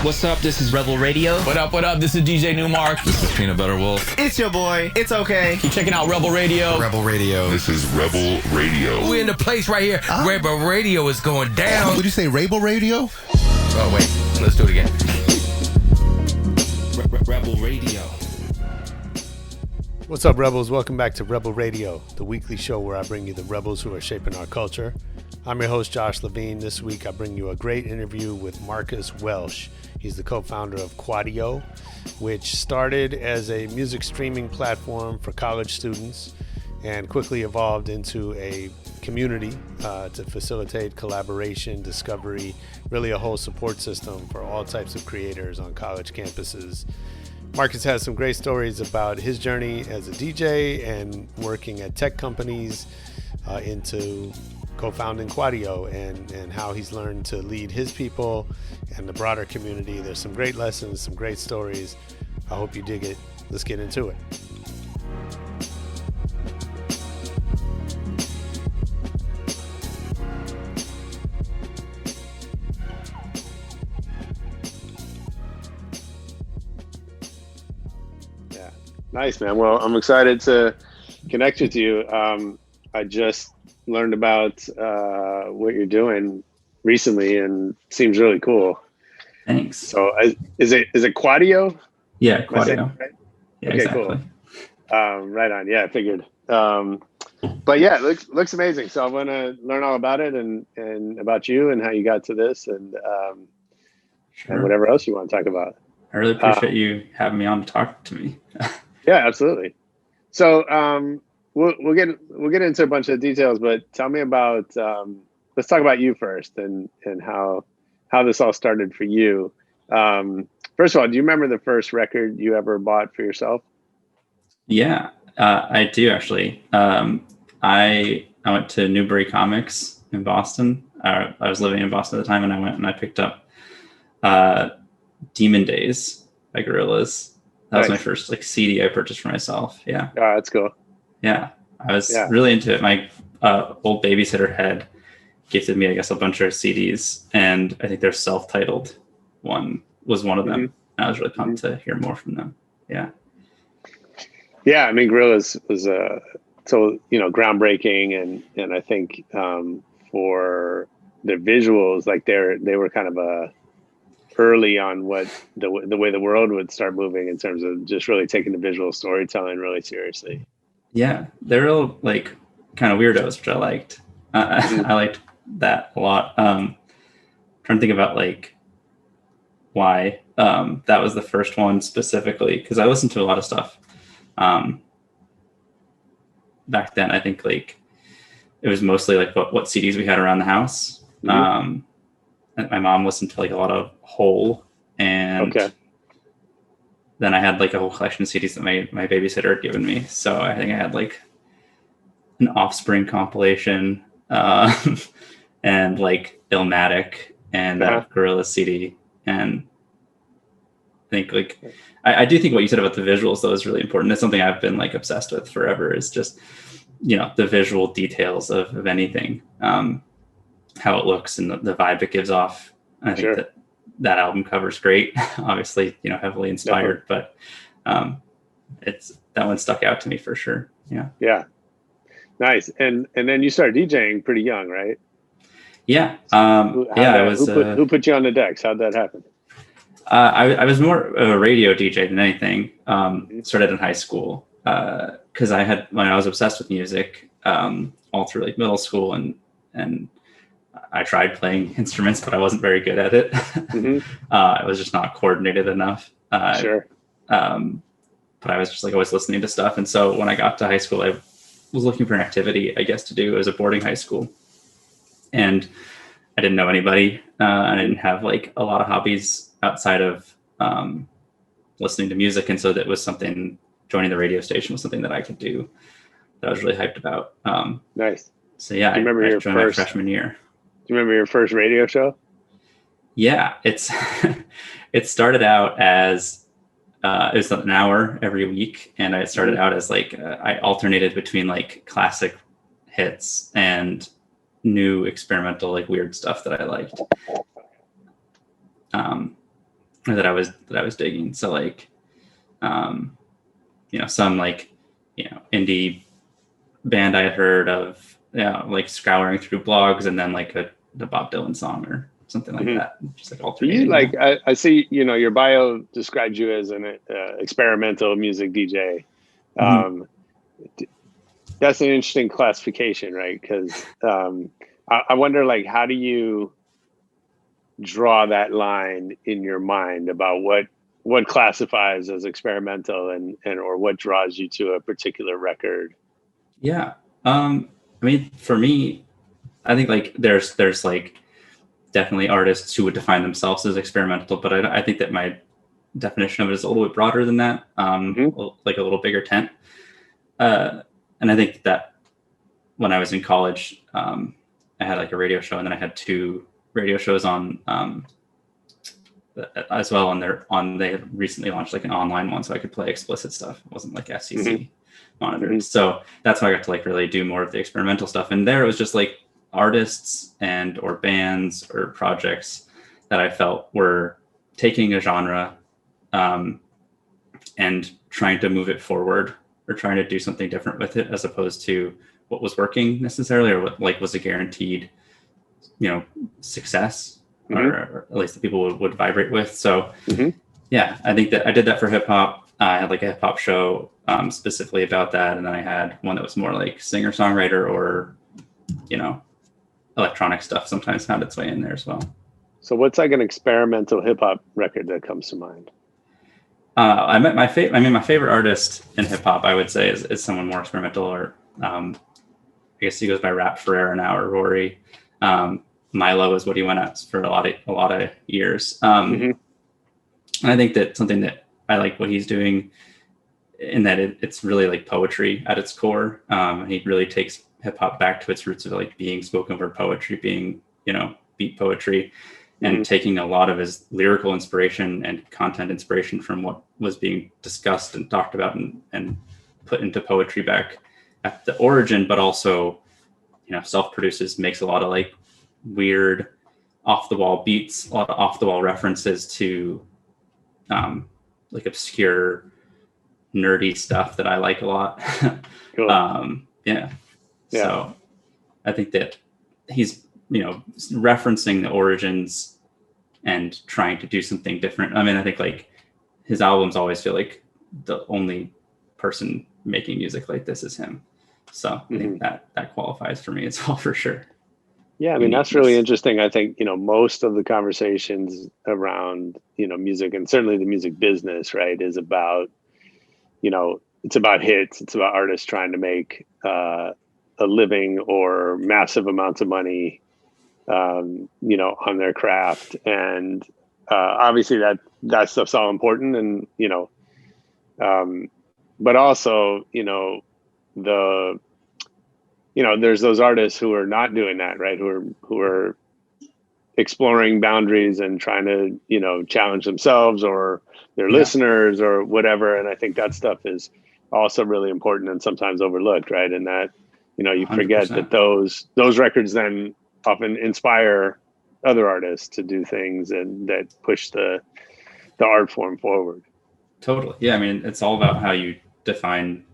What's up? This is Rebel Radio. What up? What up? This is DJ Newmark. This is Peanut Butter Wolf. It's your boy. It's okay. Keep checking out Rebel Radio. Rebel Radio. This is Rebel Radio. We're in the place right here. Rebel Radio is going down. Would you say Rebel Radio? Oh, wait. Let's do it again. Rebel Radio. What's up, Rebels? Welcome back to Rebel Radio, the weekly show where I bring you the rebels who are shaping our culture. I'm your host, Josh Levine. This week, I bring you a great interview with Marcus Welch. He's the co-founder of Quadio, which started as a music streaming platform for college students and quickly evolved into a community to facilitate collaboration, discovery, really a whole support system for all types of creators on college campuses. Marcus has some great stories about his journey as a DJ and working at tech companies into co-founding Quadio and how he's learned to lead his people and the broader community. There's some great lessons, some great stories. I hope you dig it. Let's get into it. Yeah, nice, man. Well, I'm excited to connect with you. I just learned about what you're doing recently and seems really cool. Thanks. So is it Quadio? Yeah, Quadio. Right? Yeah, Okay, exactly. Cool. Right on. Yeah, I figured. But yeah, it looks amazing. So I want to learn all about it and about you and how you got to this and whatever else you want to talk about. I really appreciate you having me on to talk to me. Yeah, absolutely. So we'll get into a bunch of details, but tell me about let's talk about you first and how this all started for you. First of all, do you remember the first record you ever bought for yourself? Yeah, I do actually. I went to Newbury Comics in Boston. I was living in Boston at the time, and I went and I picked up Demon Days by Gorillaz. That was my first CD I purchased for myself. Yeah. Oh, that's cool. Yeah, I was really into it. My old babysitter had gifted me, I guess, a bunch of CDs, and I think their self-titled one was one of them. Mm-hmm. And I was really pumped to hear more from them. Yeah. Yeah, I mean, Gorillaz was groundbreaking, and I think for the visuals, like they were kind of early on what the way the world would start moving in terms of just really taking the visual storytelling really seriously. Yeah, they're real kind of weirdos, which I liked. I liked that a lot. Trying to think about why that was the first one specifically, because I listened to a lot of stuff back then. I think it was mostly what CDs we had around the house. And my mom listened to a lot of Hole, and then I had a whole collection of CDs that my babysitter had given me. So I think I had an Offspring compilation and Illmatic and that Gorillaz CD. And I think I do think what you said about the visuals though is really important. It's something I've been obsessed with forever, is just, the visual details of anything, how it looks and the vibe it gives off. I think that album cover's great. Obviously, heavily inspired, but it's that one stuck out to me for sure. Yeah. Yeah. Nice. And then you started DJing pretty young, right? Yeah. Who put you on the decks? How'd that happen? I was more of a radio DJ than anything. Started in high school because I was obsessed with music all through middle school, and I tried playing instruments, but I wasn't very good at it. I was just not coordinated enough. But I was just always listening to stuff. And so when I got to high school, I was looking for an activity, I guess, to do. It was a boarding high school, and I didn't know anybody. I didn't have a lot of hobbies outside of listening to music. And so that was something, joining the radio station was something that I could do that I was really hyped about. Nice. So yeah, I joined my freshman year. Do you remember your first radio show? Yeah, it started out as it was an hour every week, and I started out as I alternated between classic hits and new experimental weird stuff that I liked. that I was digging. So like, some like, indie band I had heard of, like scouring through blogs, and then like the Bob Dylan song or something like that. Just like alternating. You like, I see, your bio described you as an experimental music DJ. That's an interesting classification, right? Because I wonder, like, how do you draw that line in your mind about what classifies as experimental and or what draws you to a particular record? Yeah. I mean, for me, I think like there's like definitely artists who would define themselves as experimental, but I think that my definition of it is a little bit broader than that, like a little bigger tent. And I think that when I was in college, I had like a radio show, and then I had 2 radio shows on as well. And they recently launched like an online one, so I could play explicit stuff. It wasn't like FCC monitored. So that's how I got to like really do more of the experimental stuff. And there it was just like artists or bands or projects that I felt were taking a genre and trying to move it forward, or trying to do something different with it, as opposed to what was working necessarily, or what like was a guaranteed, success, or at least the people would vibrate with. So yeah, I think that I did that for hip hop. I had like a hip hop show specifically about that. And then I had one that was more like singer songwriter, or, electronic stuff sometimes found its way in there as well. So what's like an experimental hip hop record that comes to mind? My favorite artist in hip hop, I would say, is someone more experimental, or I guess he goes by Rap Ferreira now, or Rory. Milo is what he went at for a lot of years. And I think that something that I like what he's doing, in that it's really like poetry at its core. He really takes hip hop back to its roots of like being spoken word poetry, being, beat poetry, and taking a lot of his lyrical inspiration and content inspiration from what was being discussed and talked about and put into poetry back at the origin, but also, self-produces, makes a lot of like weird off the wall beats, a lot of off the wall references to like obscure nerdy stuff that I like a lot. Cool. So I think that he's, referencing the origins and trying to do something different. I mean, I think like his albums always feel like the only person making music like this is him. So I think that qualifies for me as well, for sure. Yeah, I mean, that's really interesting. I think, most of the conversations around, music, and certainly the music business, right, is about, it's about hits. It's about artists trying to make a living or massive amounts of money, on their craft. And obviously that stuff's all important. And, but also, there's those artists who are not doing that, right? Who are exploring boundaries and trying to, challenge themselves or their listeners or whatever. And I think that stuff is also really important and sometimes overlooked, right? And that, you forget 100%. That those records then often inspire other artists to do things and that push the art form forward. Totally. Yeah. I mean, it's all about how you define,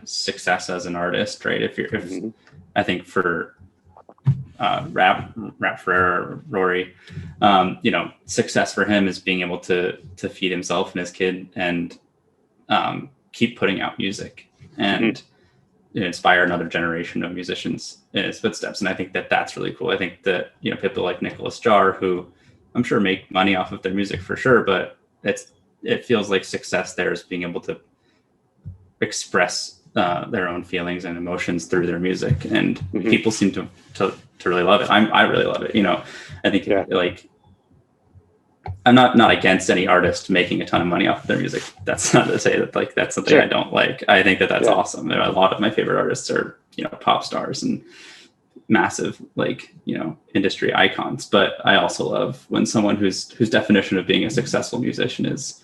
success as an artist, right? If I think for Rap Ferreira, Rory, success for him is being able to feed himself and his kid and keep putting out music and inspire another generation of musicians in his footsteps. And I think that that's really cool. I think that, people like Nicholas Jar, who I'm sure make money off of their music for sure, but it feels like success there is being able to express their own feelings and emotions through their music. And people seem to really love it. I really love it. I think like, I'm not against any artist making a ton of money off of their music. That's not to say that like that's something I don't like. I think that that's awesome. A lot of my favorite artists are, pop stars and massive like, industry icons. But I also love when someone whose definition of being a successful musician is,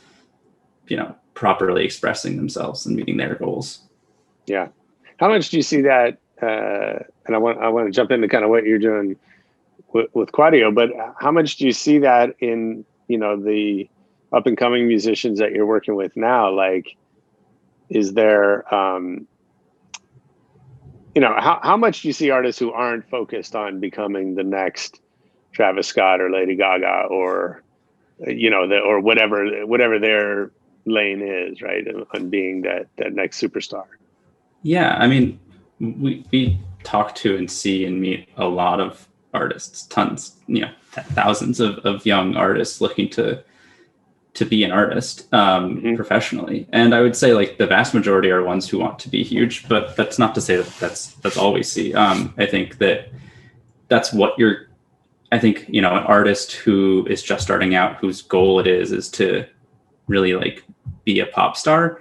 properly expressing themselves and meeting their goals. Yeah. How much do you see that? And I want to jump into kind of what you're doing with Quadio, but how much do you see that in, the up and coming musicians that you're working with now, like, is there, how much do you see artists who aren't focused on becoming the next Travis Scott or Lady Gaga or, or whatever their lane is, right? On being that next superstar. Yeah. I mean, we talk to and see and meet a lot of artists, tons, thousands of young artists looking to be an artist professionally. And I would say like the vast majority are ones who want to be huge, but that's not to say that that's all we see. I think that's what an artist who is just starting out, whose goal it is to really like be a pop star,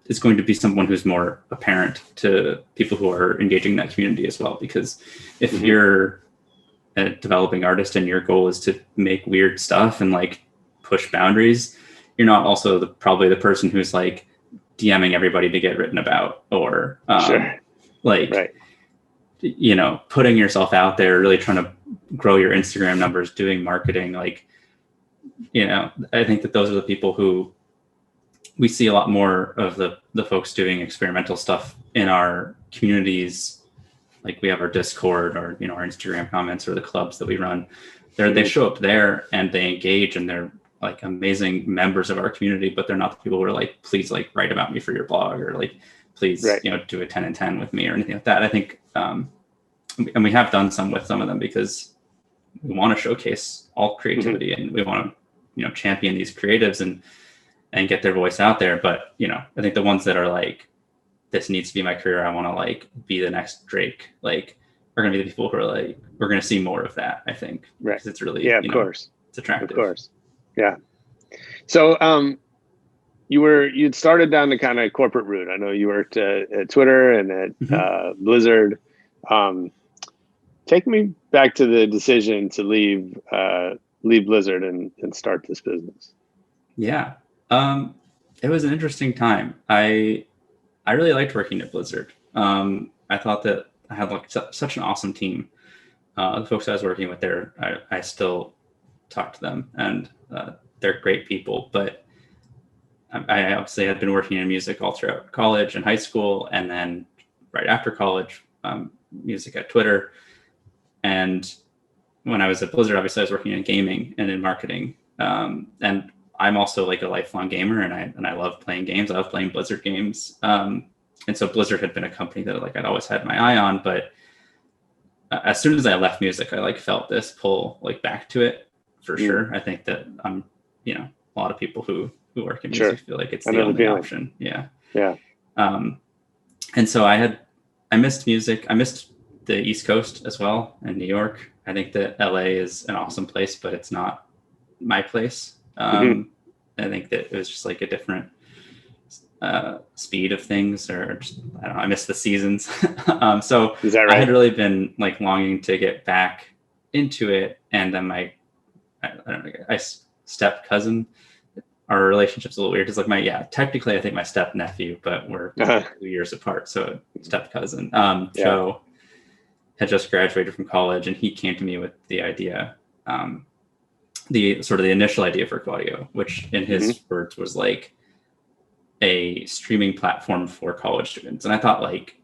is going to be someone who's more apparent to people who are engaging in that community as well. Because if you're a developing artist and your goal is to make weird stuff and like push boundaries, you're not also probably the person who's like DMing everybody to get written about or putting yourself out there, really trying to grow your Instagram numbers, doing marketing. Like, I think that those are the people who we see a lot more of the folks doing experimental stuff in our communities. Like we have our Discord or, our Instagram comments or the clubs that we run there. They show up there and they engage and they're like amazing members of our community, but they're not the people who are like, please like write about me for your blog or like, please, do a 10 and 10 with me or anything like that. I think, and we have done some with some of them because we want to showcase all creativity and we want to, champion these creatives and get their voice out there. But, I think the ones that are like, this needs to be my career, I want to like be the next Drake, like are going to be the people who are like, we're going to see more of that, I think. Right. Because it's really, of course. It's attractive. Of course. Yeah. So, you'd started down the kind of corporate route. I know you worked at Twitter and at Blizzard. Take me back to the decision to leave Blizzard and start this business. Yeah. It was an interesting time. I really liked working at Blizzard. I thought that I had like such an awesome team. The folks I was working with there, I still talk to them and they're great people, but I obviously had been working in music all throughout college and high school. And then right after college, music at Twitter. And when I was at Blizzard, obviously I was working in gaming and in marketing. And I'm also like a lifelong gamer and I love playing games. I love playing Blizzard games. And so Blizzard had been a company that like I'd always had my eye on, but as soon as I left music, I like felt this pull like back to it for sure. I think that a lot of people who work in music feel like it's the only option. Yeah. Yeah. And so I missed music. I missed the East Coast as well and New York. I think that LA is an awesome place, but it's not my place. I think that it was just like a different speed of things, or just, I don't know, I miss the seasons. So is that right? I had really been like longing to get back into it. And then my step cousin, our relationship's a little weird. It's like technically I think my step nephew, but we're 2 years apart. So step cousin, Joe had just graduated from college and he came to me with the idea, the initial idea for Quadio, which in his words was like a streaming platform for college students. And I thought like,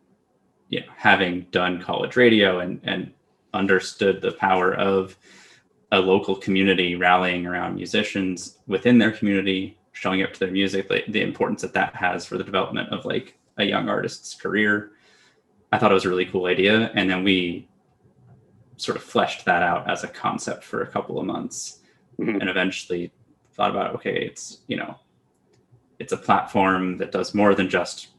having done college radio and understood the power of a local community rallying around musicians within their community, showing up to their music, the importance that has for the development of like a young artist's career. I thought it was a really cool idea. And then we sort of fleshed that out as a concept for a couple of months and eventually thought about, okay, it's a platform that does more than just,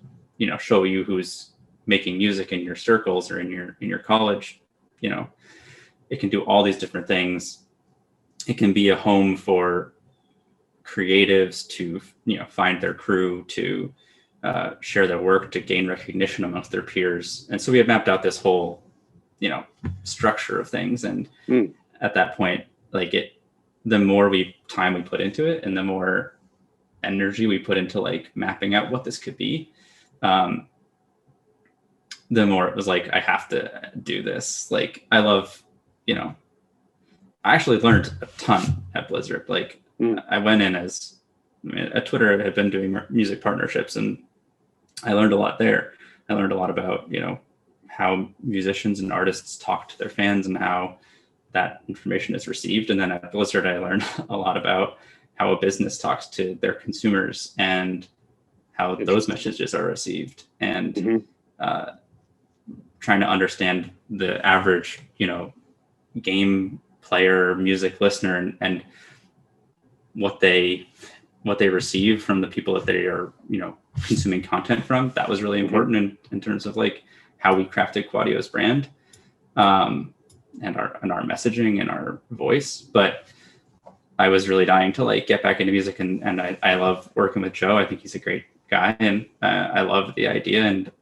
show you who's making music in your circles or in your college. It can do all these different things. It can be a home for creatives to, find their crew, to share their work, to gain recognition amongst their peers. And so we had mapped out this whole, structure of things. And at that point, like the more time we put into it and the more energy we put into like mapping out what this could be, the more it was like, I have to do this. Like I love, I actually learned a ton at Blizzard. Like I went in as, at Twitter, I had been doing music partnerships, and I learned a lot there. I learned a lot about, how musicians and artists talk to their fans and how that information is received. And then at Blizzard, I learned a lot about how a business talks to their consumers and how those messages are received, and trying to understand the average, game player, music listener, and what they receive from the people that they are, consuming content from. That was really important in terms of like how we crafted Quadio's brand, and our messaging and our voice. But I was really dying to like get back into music, and I love working with Joe. I think he's a great guy, and I love the idea. And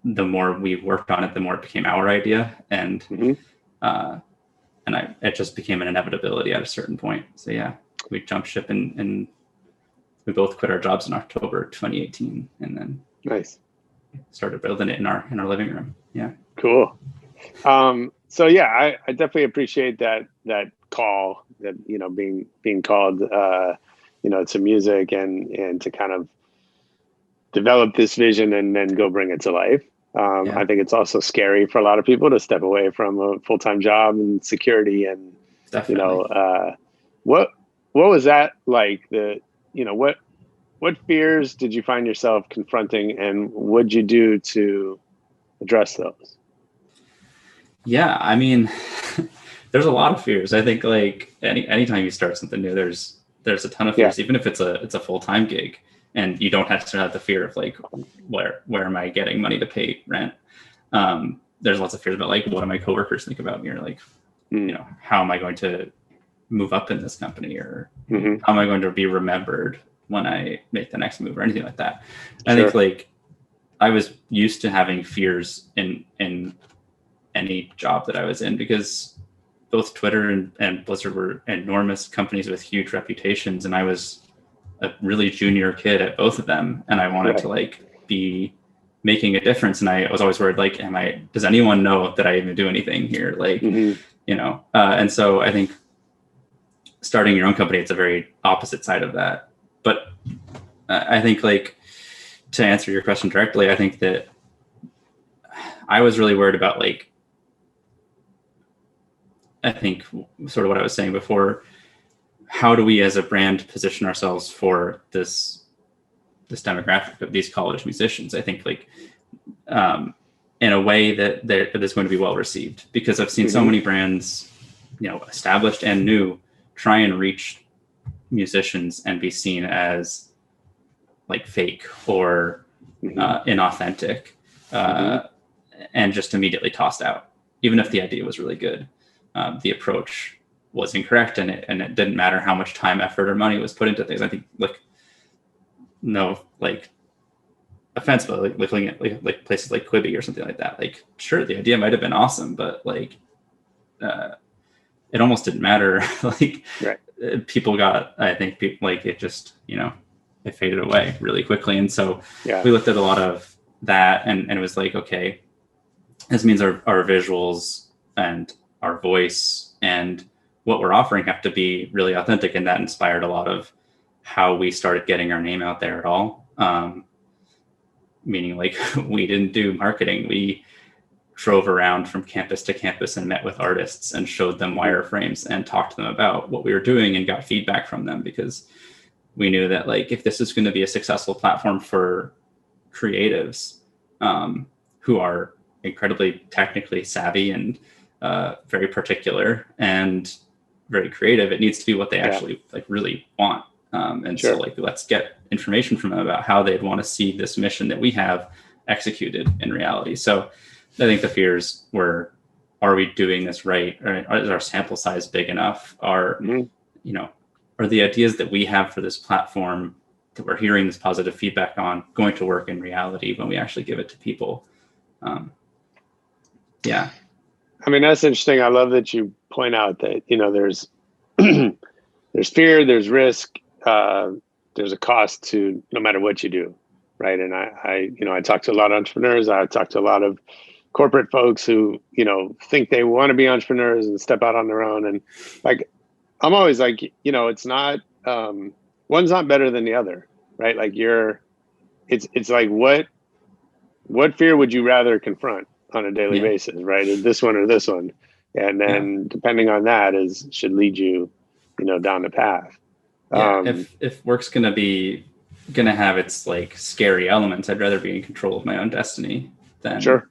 the more we worked on it, the more it became our idea, and it just became an inevitability at a certain point. So yeah, we jumped ship, and we both quit our jobs in October 2018, and then nice started building it in our living room. Yeah, cool. So yeah, I definitely appreciate that call, that being called to music and to kind of develop this vision and then go bring it to life. I think it's also scary for a lot of people to step away from a full-time job and security, and definitely. What was that like? What fears did you find yourself confronting, and what'd you do to address those? Yeah, I mean, there's a lot of fears. I think like anytime you start something new, there's a ton of fears, even if it's a full-time gig, and you don't have to have the fear of like, where am I getting money to pay rent? There's lots of fears about like, what do my coworkers think about me? Or like, how am I going to move up in this company? Or how am I going to be remembered when I make the next move, or anything like that? I think like I was used to having fears in any job that I was in, because both Twitter and Blizzard were enormous companies with huge reputations, and I was a really junior kid at both of them, and I wanted to like be making a difference. And I was always worried, like, does anyone know that I even do anything here? Like, and so I think starting your own company, it's a very opposite side of that. But I think, like, to answer your question directly, I think that I was really worried about, like, I think sort of what I was saying before, how do we as a brand position ourselves for this demographic of these college musicians? I think like in a way that is going to be well received, because I've seen so many brands, established and new, try and reach musicians and be seen as like fake or inauthentic, and just immediately tossed out, even if the idea was really good. The approach was incorrect, and it didn't matter how much time, effort, or money was put into things. I think, like, no, like, offense, but like looking at like places like Quibi or something like that, like, sure, the idea might have been awesome, but like, it almost didn't matter. Like, people got, I think people, like, it just, it faded away really quickly. And so we looked at a lot of that, and it was like, okay, this means our visuals and our voice and what we're offering have to be really authentic. And that inspired a lot of how we started getting our name out there at all. Meaning, like, we didn't do marketing. We drove around from campus to campus and met with artists and showed them wireframes and talked to them about what we were doing and got feedback from them, because we knew that, like, if this is going to be a successful platform for creatives who are incredibly technically savvy and very particular and very creative, it needs to be what they actually like really want. So, like, let's get information from them about how they'd want to see this mission that we have executed in reality. So I think the fears were, are we doing this right? Or is our sample size big enough? Are the ideas that we have for this platform that we're hearing this positive feedback on going to work in reality when we actually give it to people? I mean, that's interesting. I love that you point out that, there's there's fear, there's risk, there's a cost to no matter what you do, right? And I talk to a lot of entrepreneurs. I talk to a lot of corporate folks who, think they want to be entrepreneurs and step out on their own. And, like, I'm always like, it's not, one's not better than the other, right? Like it's like, what fear would you rather confront on a daily basis, right? Is this one or this one? And then depending on that should lead you, down the path. If work's gonna have its like scary elements, I'd rather be in control of my own destiny than sure.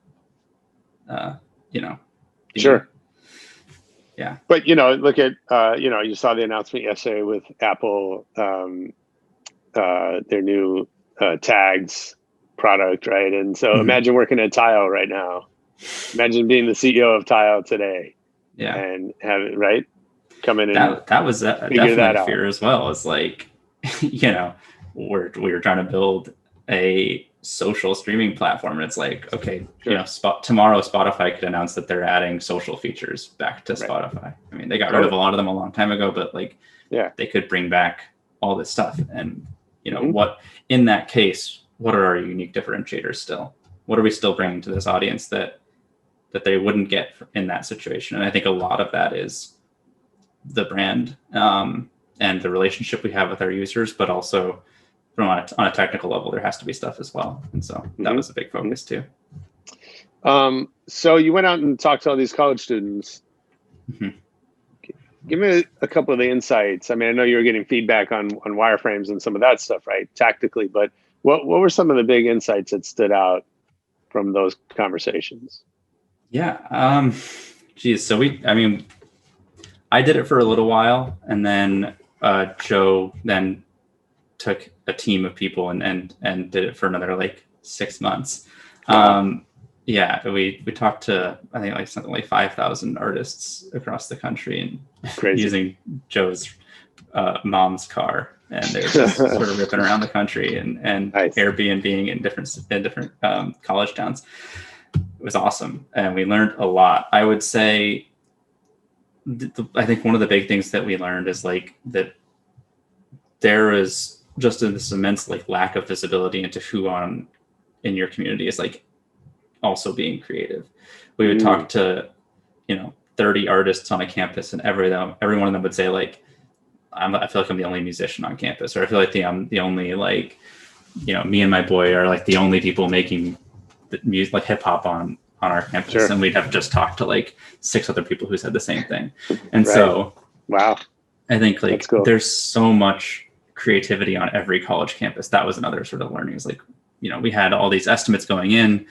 Sure. Yeah. But look at you saw the announcement yesterday with Apple, their new tags product, right? And so imagine working at Tile right now. Imagine being the CEO of Tile today. Yeah. And have it right come in and that was definitely a fear as well. It's like, we were trying to build a social streaming platform, and it's like, okay, tomorrow Spotify could announce that they're adding social features back to Spotify. I mean, they got rid of a lot of them a long time ago, but like, they could bring back all this stuff. And what in that case, what are our unique differentiators still? What are we still bringing to this audience that they wouldn't get in that situation? And I think a lot of that is the brand and the relationship we have with our users, but also on a technical level, there has to be stuff as well. And so that was a big focus too. So you went out and talked to all these college students. Give me a couple of the insights. I mean, I know you were getting feedback on wireframes and some of that stuff, right? Tactically, but what were some of the big insights that stood out from those conversations? Yeah. So I did it for a little while, and then Joe then took a team of people and did it for another like 6 months. Wow. We talked to, I think, like something like 5,000 artists across the country, and using Joe's mom's car, and they were just sort of ripping around the country and nice. Airbnb in different college towns. It was awesome, and we learned a lot. I would say, I think one of the big things that we learned is like that there is just this immense like lack of visibility into who in your community is like also being creative. We would talk to 30 artists on a campus, and every one of them would say like, I feel like I'm the only musician on campus, or I feel like I'm the only like, me and my boy are like the only people making the music, like hip hop on our campus. Sure. And we'd have just talked to like 6 other people who said the same thing. And so, wow, I think like cool. There's so much creativity on every college campus. That was another sort of learning, is like, we had all these estimates going in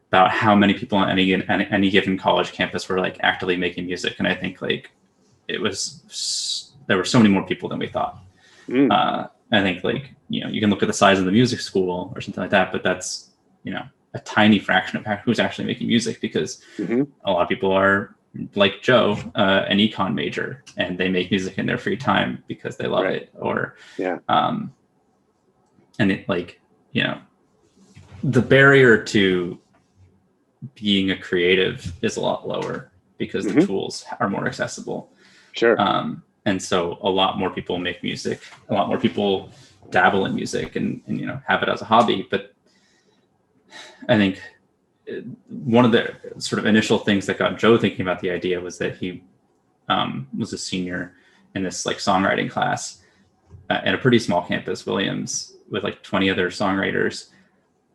about how many people on any given college campus were like actively making music. And I think like there were so many more people than we thought. I think like, you can look at the size of the music school or something like that, but that's, a tiny fraction of who's actually making music, because a lot of people are like Joe, an econ major, and they make music in their free time because they love it. Or, and it like, the barrier to being a creative is a lot lower because the tools are more accessible. Sure. And so a lot more people make music, a lot more people dabble in music and have it as a hobby. But I think one of the sort of initial things that got Joe thinking about the idea was that he was a senior in this like songwriting class at a pretty small campus, Williams, with like 20 other songwriters.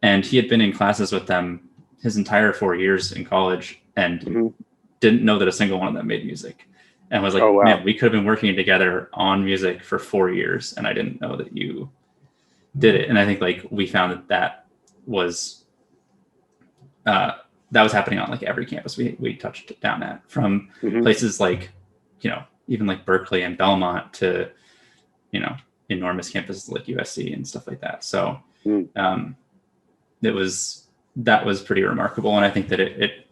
And he had been in classes with them his entire 4 years in college and didn't know that a single one of them made music. And was like, oh, wow. Man, we could have been working together on music for 4 years, and I didn't know that you did it. And I think like we found that was happening on like every campus we touched down at, from places like, even like Berkeley and Belmont to, enormous campuses like USC and stuff like that. So that was pretty remarkable. And I think that it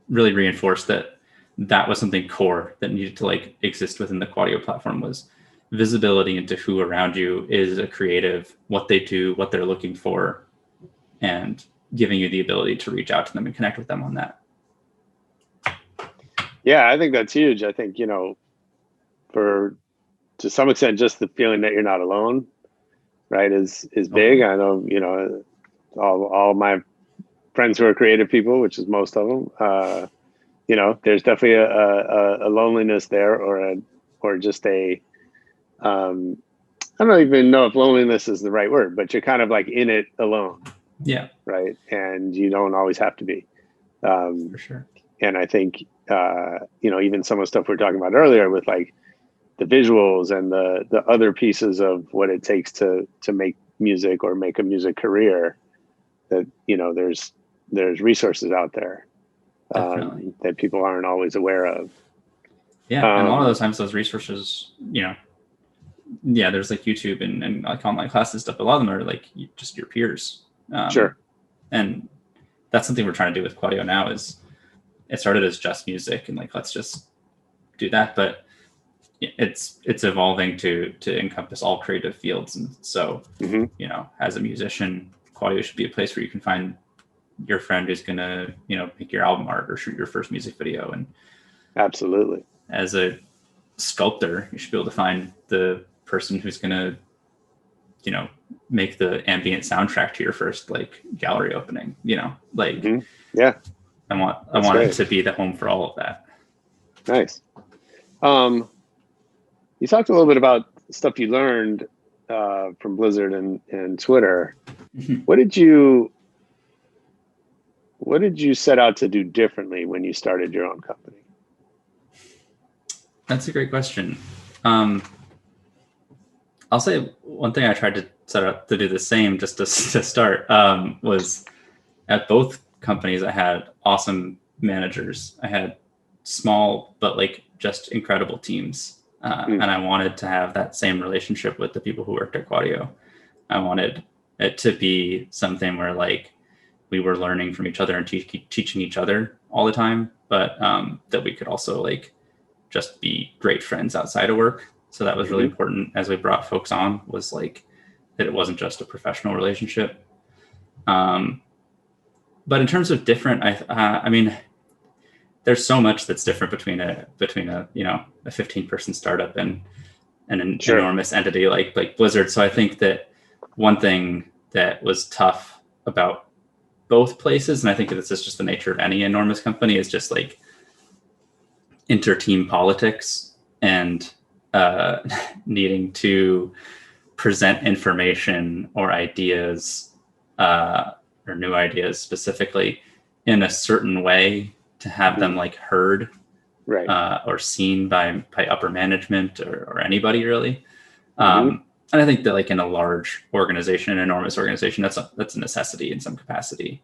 really reinforced that was something core that needed to like exist within the Quadio platform, was visibility into who around you is a creative, what they do, what they're looking for, and giving you the ability to reach out to them and connect with them on that. Yeah, I think that's huge. I think, to some extent, just the feeling that you're not alone, right, is big. I know, all my friends who are creative people, which is most of them, there's definitely a loneliness there, or or just I don't even know if loneliness is the right word, but you're kind of like in it alone. Yeah, right. And you don't always have to be. for sure. And I think, even some of the stuff we were talking about earlier with like the visuals and the other pieces of what it takes to make music or make a music career, that, there's resources out there that people aren't always aware of. Yeah. And a lot of those times those resources, there's like YouTube and like online classes stuff. A lot of them are like just your peers. Sure. And that's something we're trying to do with Quadio now. Is it started as just music and like, let's just do that. But it's evolving to encompass all creative fields. And so, as a musician, Quadio should be a place where you can find your friend who's going to, make your album art or shoot your first music video. And absolutely. As a sculptor, you should be able to find the person who's going to, make the ambient soundtrack to your first like gallery opening, Yeah. I want it to be the home for all of that. Nice. You talked a little bit about stuff you learned from Blizzard and Twitter. Mm-hmm. What did you set out to do differently when you started your own company? That's a great question. I'll say one thing I tried to set out to do the same just to start was at both companies I had awesome managers. I had small but like just incredible teams. And I wanted to have that same relationship with the people who worked at Quadio. I wanted it to be something where like we were learning from each other and teaching each other all the time, but that we could also like just be great friends outside of work. So that was really important as we brought folks on, was like that it wasn't just a professional relationship. But in terms of different, I mean, there's so much that's different between a 15-person startup and an enormous entity like Blizzard. So I think that one thing that was tough about both places, and I think this is just the nature of any enormous company, is just like inter-team politics and needing to present information or ideas or new ideas specifically in a certain way to have them like heard or seen by upper management or anybody really. And I think that like in a large organization, an enormous organization, that's a necessity in some capacity,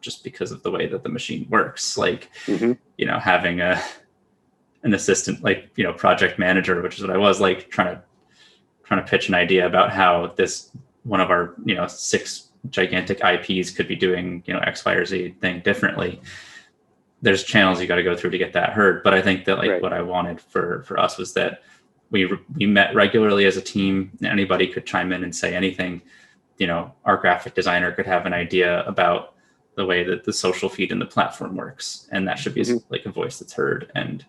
just because of the way that the machine works. Like, having an assistant, like, project manager, which is what I was like trying to pitch an idea about how this, one of our, 6 gigantic IPs could be doing, X, Y, or Z thing differently. There's channels you got to go through to get that heard. But I think that like what I wanted for us was that we met regularly as a team. Anybody could chime in and say anything. Our graphic designer could have an idea about the way that the social feed and the platform works, and that should be like a voice that's heard and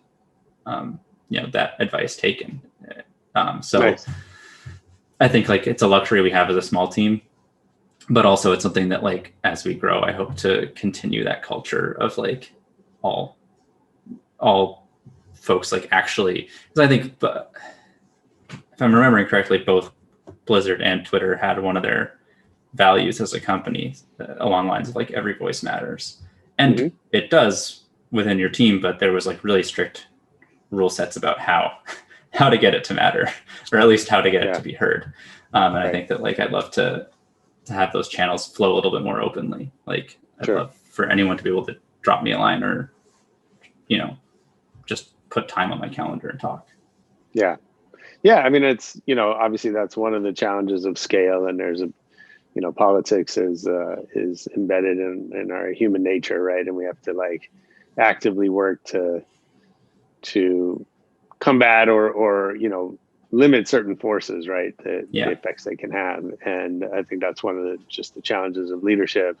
that advice taken. I think like it's a luxury we have as a small team, but also it's something that like as we grow, I hope to continue that culture of like all folks like actually, because I think, but if I'm remembering correctly, both Blizzard and Twitter had one of their values as a company along the lines of like every voice matters, and it does within your team, but there was like really strict rule sets about how to get it to matter, or at least how to get it to be heard. And I think that like I'd love to have those channels flow a little bit more openly. Like I'd love for anyone to be able to drop me a line or just put time on my calendar and talk. Yeah. I mean, it's, obviously that's one of the challenges of scale, and there's politics is embedded in our human nature. Right. And we have to like actively work to combat or limit certain forces, right? The effects they can have. And I think that's one of the challenges of leadership.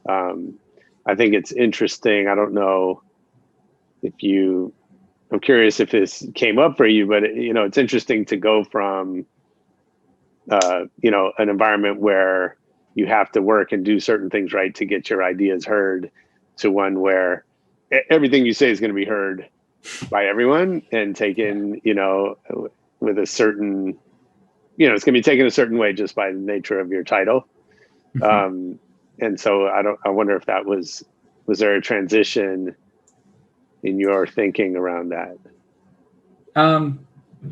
I think it's interesting. I don't know I'm curious if this came up for you, but it's interesting to go from, an environment where you have to work and do certain things right to get your ideas heard, to one where everything you say is going to be heard, by everyone and taken, with a certain, it's going to be taken a certain way just by the nature of your title. And so I wonder if that was there a transition in your thinking around that?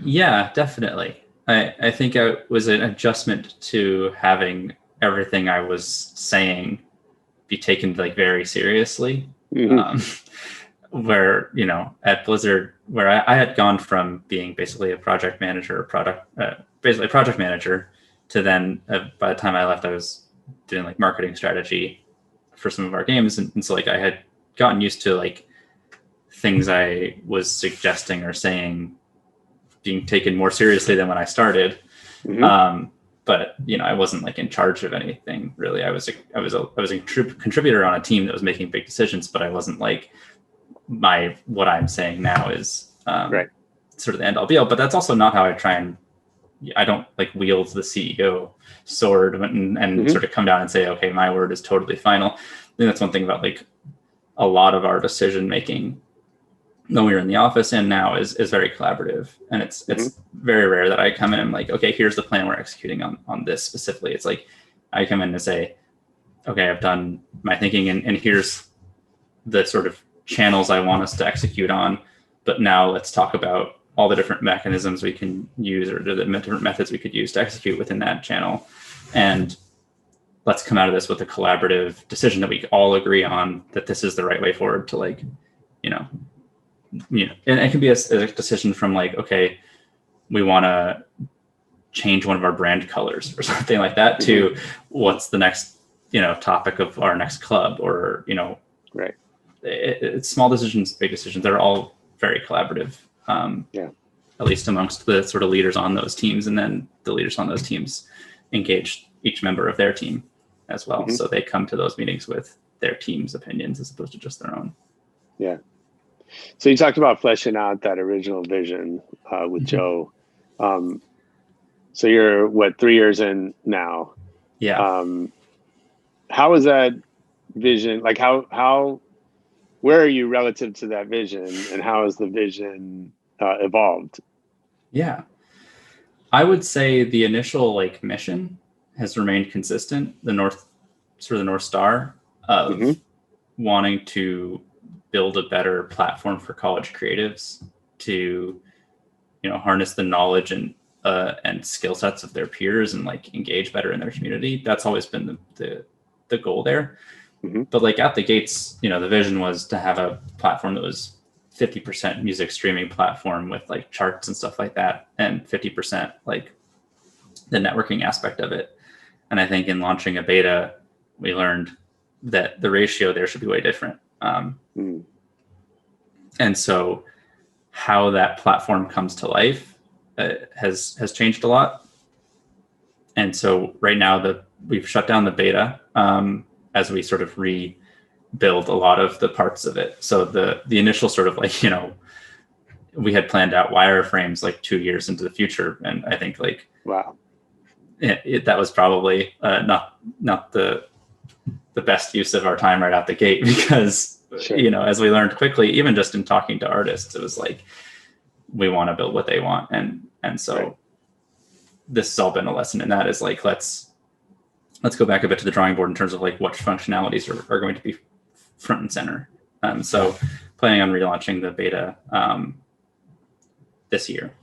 Yeah, definitely. I think it was an adjustment to having everything I was saying be taken like very seriously. Where, at Blizzard, where I had gone from being basically a project manager, basically a project manager, to then by the time I left, I was doing like marketing strategy for some of our games. And so like I had gotten used to like things I was suggesting or saying being taken more seriously than when I started. But I wasn't like in charge of anything really. I was a contributor on a team that was making big decisions, but I wasn't like what I'm saying now is sort of the end all be all. But that's also not how I don't like wield the CEO sword and sort of come down and say, okay, my word is totally final. I think that's one thing about like a lot of our decision making when we were in the office and now is very collaborative. And it's very rare that I come in and I'm like, okay, here's the plan we're executing on this specifically. It's like I come in and say, okay, I've done my thinking and here's the sort of channels I want us to execute on. But now let's talk about all the different mechanisms we can use or the different methods we could use to execute within that channel. And let's come out of this with a collaborative decision that we all agree on that this is the right way forward to like, and it can be a decision from like, okay, we want to change one of our brand colors or something like that to what's the next, topic of our next club or, it's small decisions, big decisions. They're all very collaborative. At least amongst the sort of leaders on those teams. And then the leaders on those teams engage each member of their team as well. So they come to those meetings with their team's opinions as opposed to just their own. Yeah. So you talked about fleshing out that original vision with Joe. So you're 3 years in now? Yeah. How is that vision? Like where are you relative to that vision and how has the vision evolved? Yeah. I would say the initial like mission has remained consistent. The North Star of wanting to build a better platform for college creatives to, harness the knowledge and skill sets of their peers and like engage better in their community. That's always been the goal there. But like at the gates, the vision was to have a platform that was 50% music streaming platform with like charts and stuff like that, and 50% like the networking aspect of it. And I think in launching a beta, we learned that the ratio there should be way different. And so how that platform comes to life has changed a lot. And so right now we've shut down the beta as we sort of rebuild a lot of the parts of it. So the initial sort of like, we had planned out wireframes like 2 years into the future. And I think like, wow, that was probably not the best use of our time right out the gate because, as we learned quickly, even just in talking to artists, it was like, we want to build what they want. And so this has all been a lesson in that is like, let's go back a bit to the drawing board in terms of like what functionalities are going to be front and center. So planning on relaunching the beta this year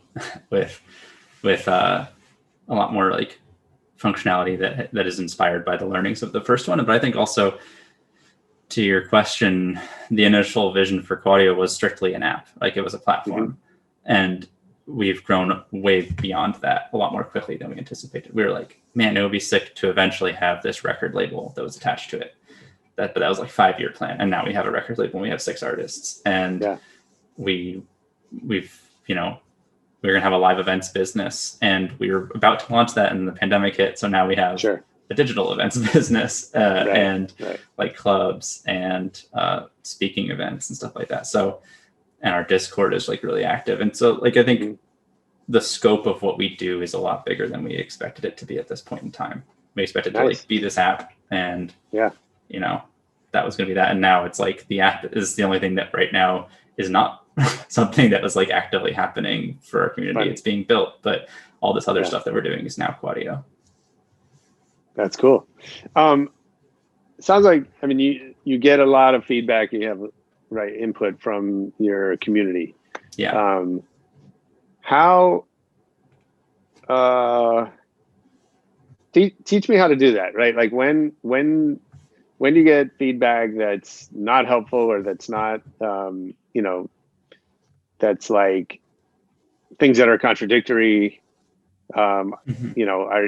with a lot more like functionality that is inspired by the learnings of the first one. But I think also to your question, the initial vision for Quadio was strictly an app, like it was a platform. And we've grown way beyond that a lot more quickly than we anticipated. We were like, man, it would be sick to eventually have this record label that was attached to it. But that was like 5-year plan. And now we have a record label and we have 6 artists. And we've, we're going to have a live events business and we were about to launch that and the pandemic hit. So now we have a digital events business and like clubs and speaking events and stuff like that. So, and our Discord is like really active. And so like, I think the scope of what we do is a lot bigger than we expected it to be at this point in time. We expected to like be this app and, that was going to be that. And now it's like the app is the only thing that right now is not something that was like actively happening for our community. Fun. It's being built, but all this other stuff that we're doing is now Quadio. That's cool. Sounds like, I mean, you get a lot of feedback. You have input from your community. Yeah. How teach me how to do that, right? Like when you get feedback that's not helpful or that's not that's like things that are contradictory, are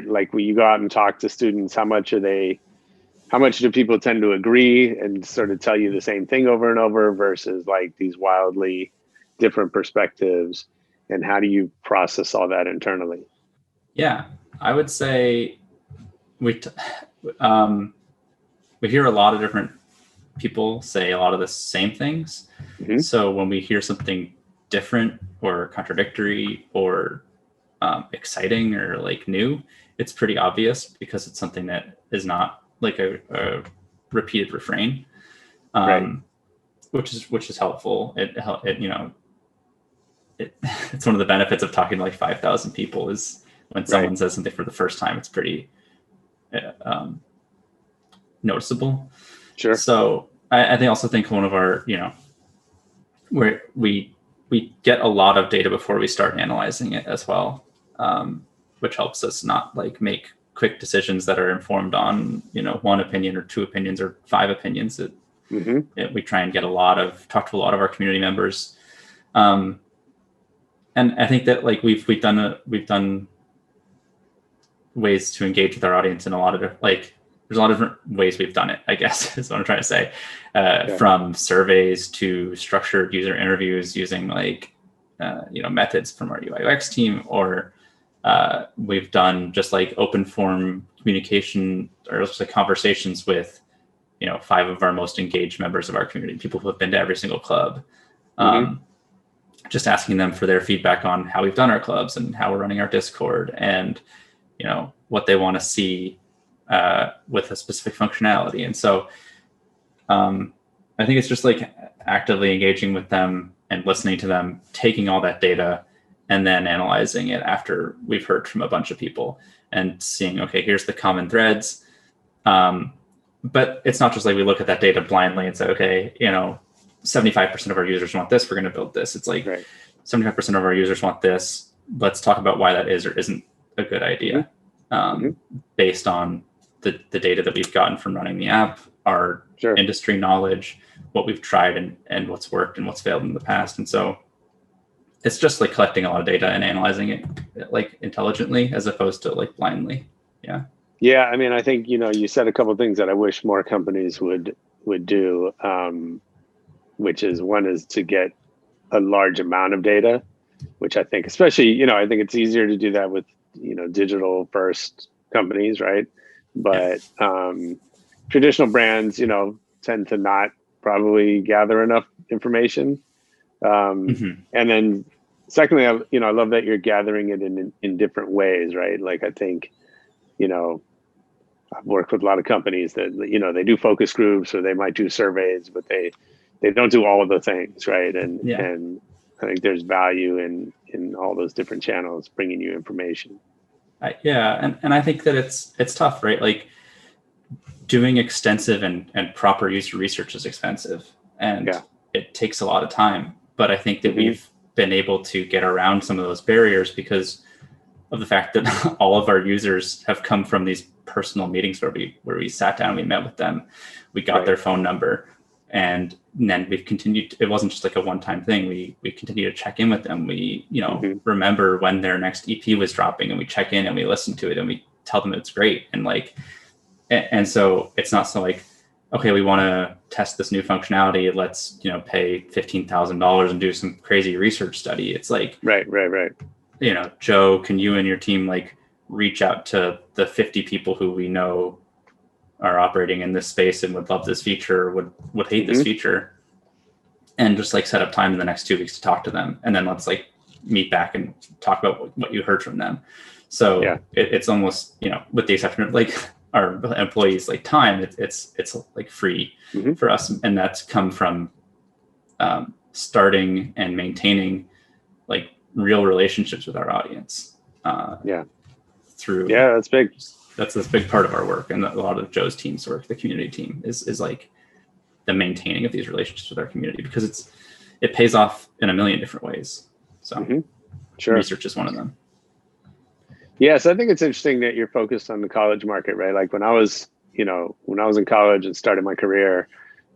like when you go out and talk to students, how much do people tend to agree and sort of tell you the same thing over and over versus like these wildly different perspectives, and how do you process all that internally? Yeah, I would say we hear a lot of different people say a lot of the same things. Mm-hmm. So when we hear something different or contradictory or exciting or like new, it's pretty obvious because it's something that is not like a repeated refrain, which is helpful. It's one of the benefits of talking to like 5,000 people is when someone says something for the first time, it's pretty noticeable. Sure. So I think one of our, where we get a lot of data before we start analyzing it as well, which helps us not like make quick decisions that are informed on, one opinion or two opinions or five opinions. We try and talk to a lot of our community members. And I think that like we've done ways to engage with our audience in a lot of there's a lot of different ways we've done it, I guess is what I'm trying to say, from surveys to structured user interviews using methods from our UI UX team, or we've done just like open form communication or just like conversations with, 5 of our most engaged members of our community, people who have been to every single club. Just asking them for their feedback on how we've done our clubs and how we're running our Discord and, what they want to see with a specific functionality. And so I think it's just like actively engaging with them and listening to them, taking all that data and then analyzing it after we've heard from a bunch of people and seeing, okay, here's the common threads. But it's not just like we look at that data blindly and say, okay, 75% of our users want this, we're going to build this. It's like 75% of our users want this. Let's talk about why that is or isn't a good idea, based on the data that we've gotten from running the app, our industry knowledge, what we've tried and what's worked and what's failed in the past. And so it's just like collecting a lot of data and analyzing it like intelligently as opposed to like blindly. Yeah. Yeah. I mean, I think, you said a couple of things that I wish more companies would do, which is one is to get a large amount of data, which I think, especially, I think it's easier to do that with, digital first companies, right? But traditional brands, tend to not probably gather enough information. And then secondly, I love that you're gathering it in different ways, right? Like, I think, I've worked with a lot of companies that, they do focus groups or they might do surveys, but they don't do all of the things, right? And I think there's value in all those different channels bringing you information. And I think that it's tough, right? Like doing extensive and proper user research is expensive and it takes a lot of time. But I think that we've been able to get around some of those barriers because of the fact that all of our users have come from these personal meetings where we sat down, we met with them, we got their phone number, and then we've continued. It wasn't just like a one-time thing. We continue to check in with them. We, remember when their next EP was dropping and we check in and we listen to it and we tell them it's great. And so it's not so like, okay, we want to test this new functionality. Let's, pay $15,000 and do some crazy research study. It's like, right. Joe, can you and your team like reach out to the 50 people who we know are operating in this space and would love this feature, would hate this feature, and just like set up time in the next 2 weeks to talk to them. And then let's like meet back and talk about what you heard from them. So it's almost, with the exception of like our employees, like time, it's like free for us. And that's come from starting and maintaining like real relationships with our audience. That's big. That's a big part of our work, and a lot of Joe's team's work, the community team, is like the maintaining of these relationships with our community, because it pays off in a million different ways. So Sure. research is one of them. Yes, I think it's interesting that you're focused on the college market, right? Like when I was in college and started my career,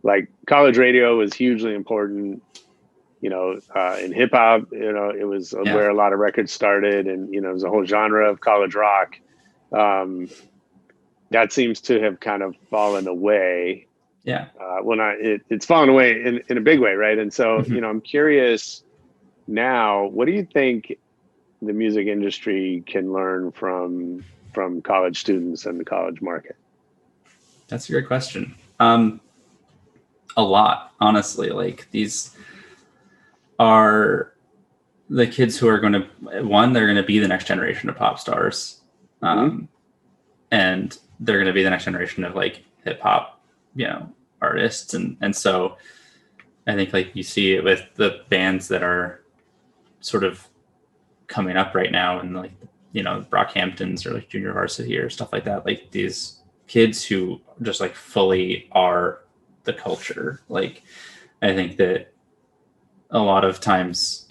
like college radio was hugely important. In hip hop, it was where a lot of records started, and it was a whole genre of college rock. That seems to have kind of fallen away. Yeah. It's fallen away in a big way, right? And so, I'm curious now, what do you think the music industry can learn from college students and the college market? That's a great question. A lot, honestly. Like, these are the kids who are going to, they're going to be the next generation of pop stars. And they're going to be the next generation of like hip hop, artists. And so I think like you see it with the bands that are sort of coming up right now, and like, Brockhamptons or like Junior Varsity or stuff like that. Like these kids who just like fully are the culture. Like, I think that a lot of times,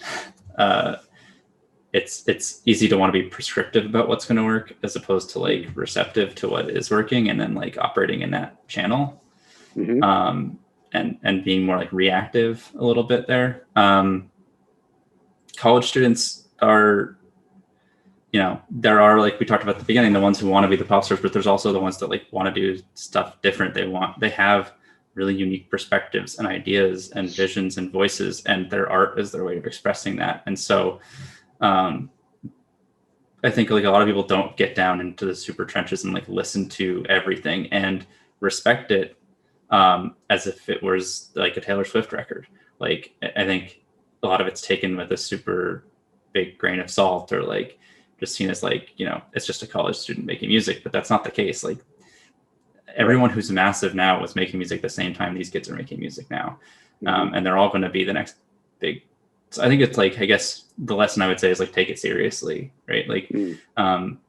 it's easy to want to be prescriptive about what's going to work, as opposed to like receptive to what is working, and then like operating in that channel, and being more like reactive a little bit there. College students are, there are, like we talked about at the beginning, the ones who want to be the pop stars, but there's also the ones that like want to do stuff different. They have really unique perspectives and ideas and visions and voices, and their art is their way of expressing that. And so I think like a lot of people don't get down into the super trenches and like listen to everything and respect it as if it was like a Taylor Swift record. Like, I think a lot of it's taken with a super big grain of salt, or like just seen as like, it's just a college student making music, but that's not the case. Like, everyone who's massive now was making music the same time these kids are making music now. And they're all going to be the next big. So I think it's like, I guess the lesson I would say is like, take it seriously, right? Like,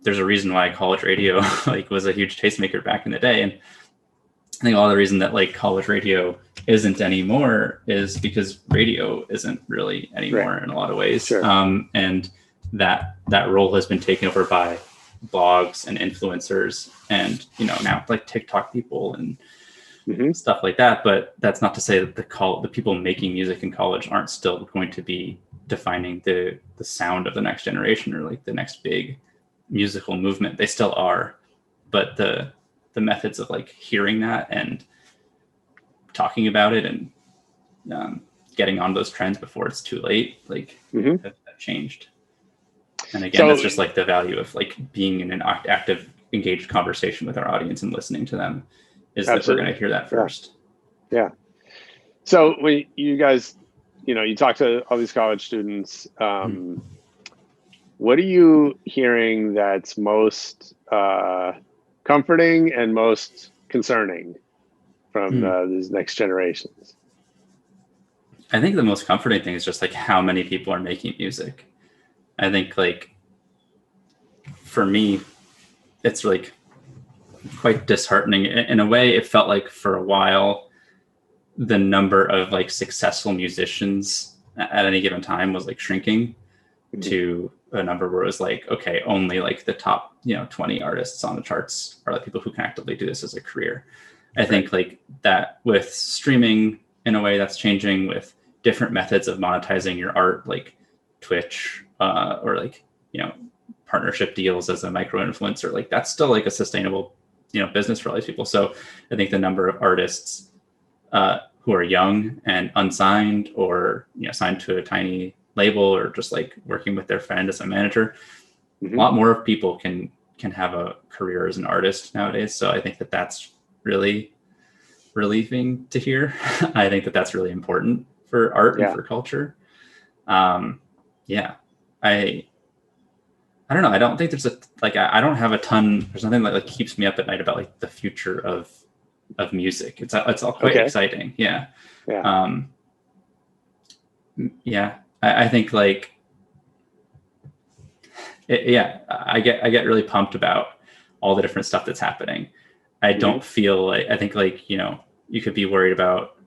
there's a reason why college radio like was a huge tastemaker back in the day. And I think a lot of the reason that like college radio isn't anymore is because radio isn't really anymore in a lot of ways. Sure. And that role has been taken over by blogs and influencers, and now like TikTok people and stuff like that. But that's not to say that the people making music in college aren't still going to be defining the sound of the next generation, or like the next big musical movement. They still are, but the methods of like hearing that and talking about it and getting on those trends before it's too late, like have changed. And again, that's just like the value of like being in an active, engaged conversation with our audience and listening to them, is that we're going to hear that first. Yeah. So when you guys, you talk to all these college students, what are you hearing that's most comforting and most concerning from these next generations? I think the most comforting thing is just like how many people are making music. I think like for me, it's like quite disheartening. In a way, it felt like for a while, the number of like successful musicians at any given time was like shrinking to a number where it was like, okay, only like the top, 20 artists on the charts are like people who can actively do this as a career. I think like that with streaming, in a way, that's changing, with different methods of monetizing your art, like Twitch, or like, partnership deals as a micro influencer. Like that's still like a sustainable, business for all these people. So I think the number of artists who are young and unsigned, or, signed to a tiny label, or just like working with their friend as a manager, a lot more people can have a career as an artist nowadays. So I think that that's really relieving to hear. I think that that's really important for art and for culture. I don't know. I don't think there's I don't have a ton. There's nothing that like keeps me up at night about like the future of music. It's all quite exciting. Yeah. Yeah, I think like, I get really pumped about all the different stuff that's happening. I don't feel like, I think like, you could be worried about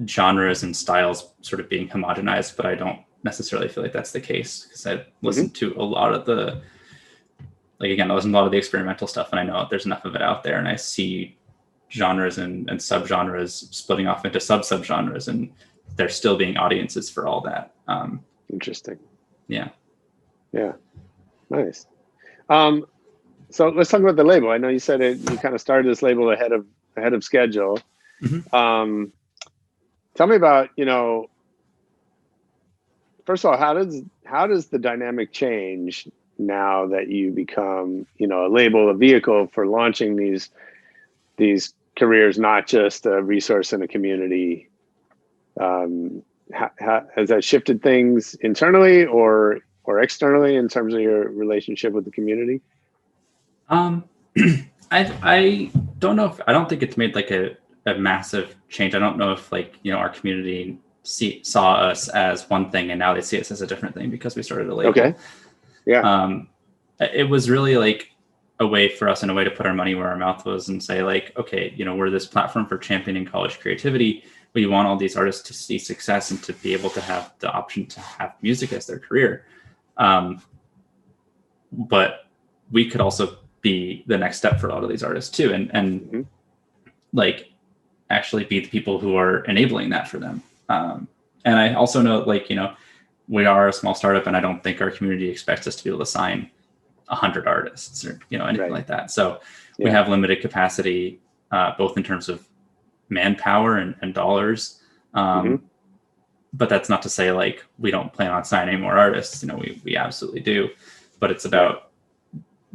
genres and styles sort of being homogenized, but I don't necessarily feel like that's the case, because I listened to a lot of the, like, again, I listen to a lot of the experimental stuff, and I know there's enough of it out there, and I see genres and subgenres splitting off into subgenres, and there still being audiences for all that. Interesting. Yeah. Nice. So let's talk about the label. I know you said you kind of started this label ahead of schedule. Tell me about, first of all, how does the dynamic change now that you become, a label, a vehicle for launching these careers, not just a resource in a community? Has that shifted things internally or externally in terms of your relationship with the community? I don't know I don't think it's made like a massive change. I don't know if like, our community saw us as one thing and now they see us as a different thing because we started a label. Okay. Yeah. It was really like a way for us and a way to put our money where our mouth was and say like, okay, we're this platform for championing college creativity. We want all these artists to see success and to be able to have the option to have music as their career. But we could also be the next step for a lot of these artists too. And like actually be the people who are enabling that for them. And I also know like, we are a small startup and I don't think our community expects us to be able to sign 100 artists or, anything like that. So we have limited capacity, both in terms of manpower and dollars. But that's not to say like, we don't plan on signing more artists. We absolutely do, but it's about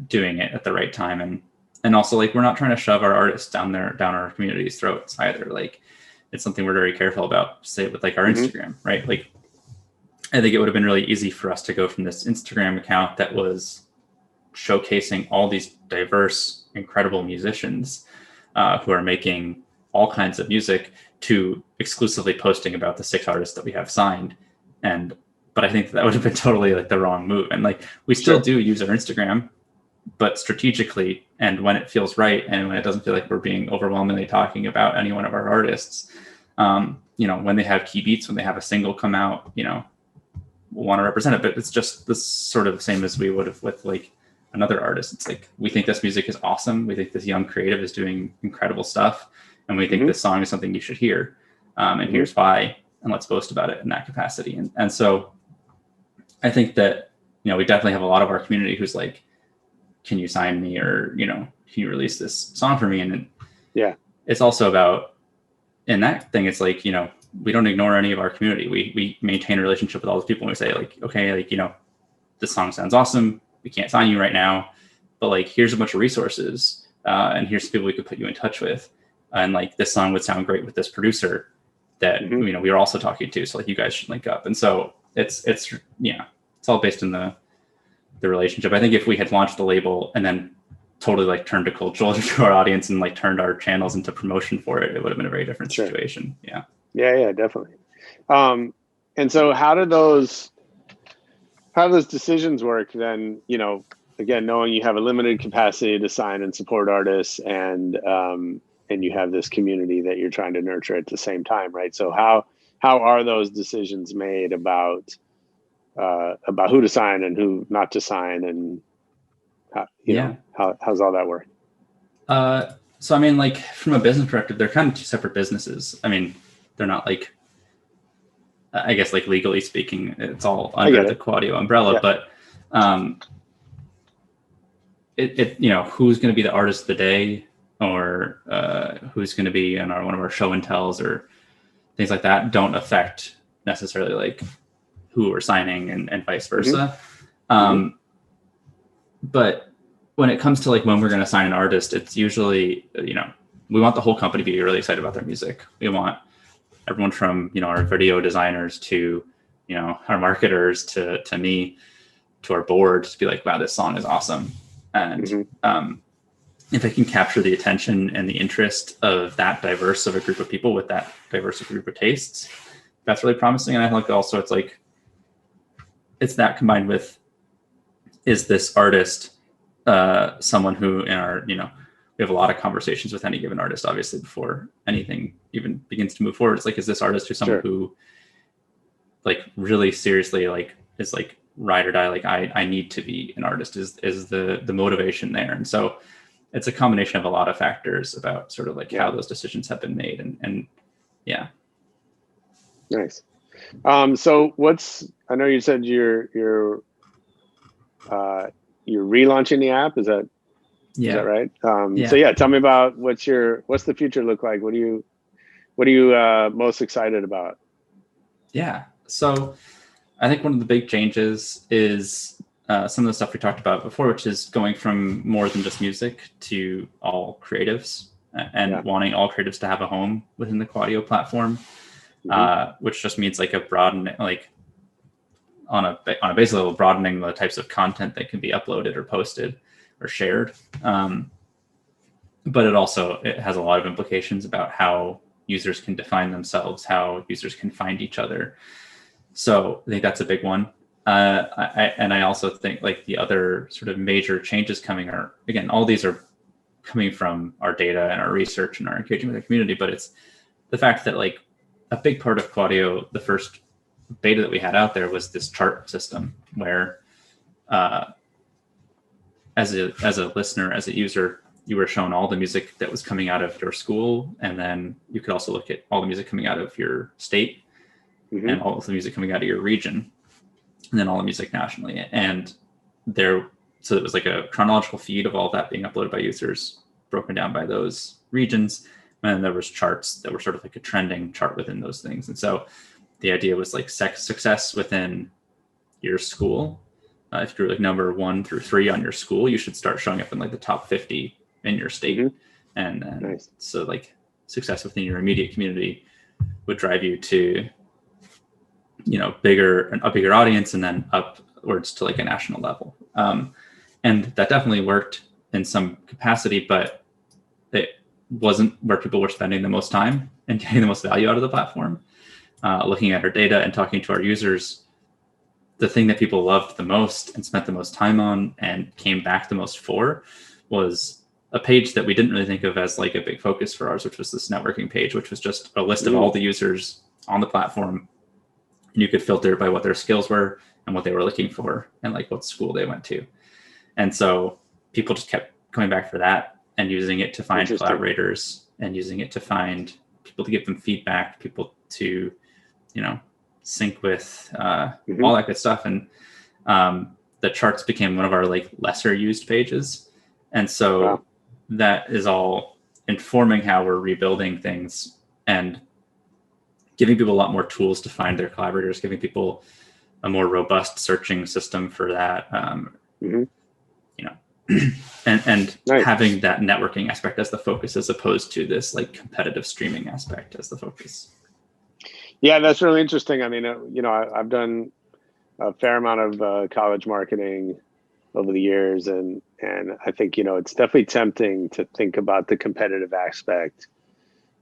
doing it at the right time. And also like, we're not trying to shove our artists down our community's throats either. Like it's something we're very careful about, say with like our Instagram, right? Like, I think it would have been really easy for us to go from this Instagram account that was showcasing all these diverse, incredible musicians who are making all kinds of music to exclusively posting about the 6 artists that we have signed. But I think that would have been totally like the wrong move. And like, we still do use our Instagram, but strategically, and when it feels right, and when it doesn't feel like we're being overwhelmingly talking about any one of our artists, when they have key beats, when they have a single come out, we'll want to represent it. But it's just this sort of the same as we would have with like another artist. It's like, we think this music is awesome. We think this young creative is doing incredible stuff. And we think this song is something you should hear. And here's why, and let's boast about it in that capacity. And so I think that, we definitely have a lot of our community who's like, can you sign me? Or, can you release this song for me? And it's also about, in that thing, it's like, we don't ignore any of our community. We maintain a relationship with all those people. And we say like, okay, like, this song sounds awesome. We can't sign you right now, but like, here's a bunch of resources. And here's people we could put you in touch with. And like, this song would sound great with this producer that, we are also talking to. So like, you guys should link up. And so it's all based in the relationship. I think if we had launched the label and then totally like turned a cold shoulder to our audience and like turned our channels into promotion for it, it would have been a very different situation. Yeah, definitely. And so how do those decisions work then, again, knowing you have a limited capacity to sign and support artists and you have this community that you're trying to nurture at the same time, right? So how are those decisions made about who to sign and who not to sign, and how's all that work? So I mean, like from a business perspective, they're kind of two separate businesses. I mean, they're not like, I guess like legally speaking, it's all under the Quadio umbrella, but who's going to be the artist of the day, or who's going to be in one of our show and tells or things like that don't affect necessarily like who we're signing and vice versa. But when it comes to like when we're going to sign an artist, it's usually, we want the whole company to be really excited about their music. We want everyone from, our video designers to, our marketers to me, to our board to be like, wow, this song is awesome. And if it can capture the attention and the interest of that diverse of a group of people with that diverse group of tastes, that's really promising. And I think also it's that combined with, is this artist someone who in our, we have a lot of conversations with any given artist, obviously, before anything even begins to move forward. It's like, is this artist who's someone who really seriously is ride or die, I need to be an artist, is the motivation there. And so it's a combination of a lot of factors about sort of how those decisions have been made. And yeah. Nice. So I know you said you're relaunching the app. Is that right? So yeah, tell me about what's the future look like? What are you most excited about? Yeah. So I think one of the big changes is some of the stuff we talked about before, which is going from more than just music to all creatives and wanting all creatives to have a home within the Quadio platform, which just means a broadening, on a basic level, broadening the types of content that can be uploaded or posted or shared. But it has a lot of implications about how users can define themselves, how users can find each other. So I think that's a big one. I also think the other sort of major changes coming are, again, all these are coming from our data and our research and our engagement with the community, but it's the fact that a big part of Quadio, the first beta that we had out there, was this chart system where as a listener, as a user, you were shown all the music that was coming out of your school, and then you could also look at all the music coming out of your state and all of the music coming out of your region, and then all the music nationally. And so it was a chronological feed of all that being uploaded by users, broken down by those regions. And then there was charts that were sort of a trending chart within those things. And so the idea was success within your school. If you're number 1 through 3 on your school, you should start showing up in the top 50 in your state. And nice. So success within your immediate community would drive you to a bigger audience, and then upwards to a national level. And that definitely worked in some capacity, but it wasn't where people were spending the most time and getting the most value out of the platform. Looking at our data and talking to our users, the thing that people loved the most and spent the most time on and came back the most for was a page that we didn't really think of as a big focus for ours, which was this networking page, which was just a list of all the users on the platform. And you could filter by what their skills were and what they were looking for and what school they went to. And so people just kept coming back for that and using it to find collaborators and using it to find people to give them feedback, people to, sync with, all that good stuff. And the charts became one of our lesser used pages. And so that is all informing how we're rebuilding things and giving people a lot more tools to find their collaborators, giving people a more robust searching system for that, and nice. Having that networking aspect as the focus, as opposed to this competitive streaming aspect as the focus. Yeah, that's really interesting. I mean, I've done a fair amount of college marketing over the years, and I think it's definitely tempting to think about the competitive aspect.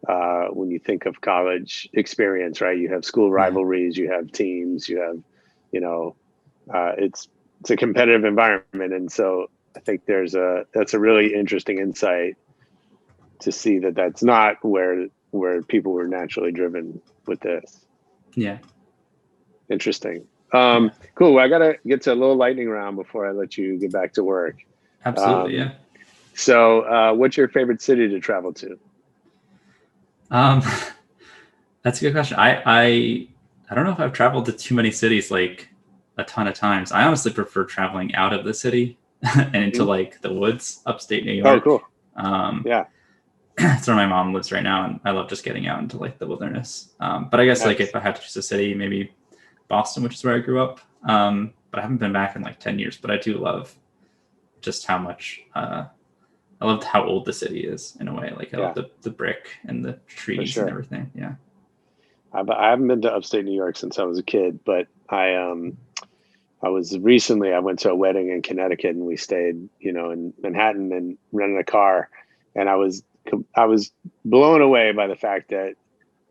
When you think of college experience, right? You have school rivalries, you have teams, you have, it's a competitive environment. And so I think that's a really interesting insight to see that that's not where people were naturally driven with this. Yeah. Interesting. Cool. Well, I got to get to a little lightning round before I let you get back to work. Absolutely. Yeah. So what's your favorite city to travel to? That's a good question. I don't know if I've traveled to too many cities a ton of times. I honestly prefer traveling out of the city and into the woods, upstate New York. Oh, cool. Yeah. That's where my mom lives right now, and I love just getting out into the wilderness. But I guess if I had to choose a city, maybe Boston, which is where I grew up. But I haven't been back in 10 years. But I do love just how much I loved how old the city is in a way. I love the brick and the trees and everything. Yeah. I haven't been to upstate New York since I was a kid, but I went to a wedding in Connecticut, and we stayed, in Manhattan and rented a car. And I was blown away by the fact that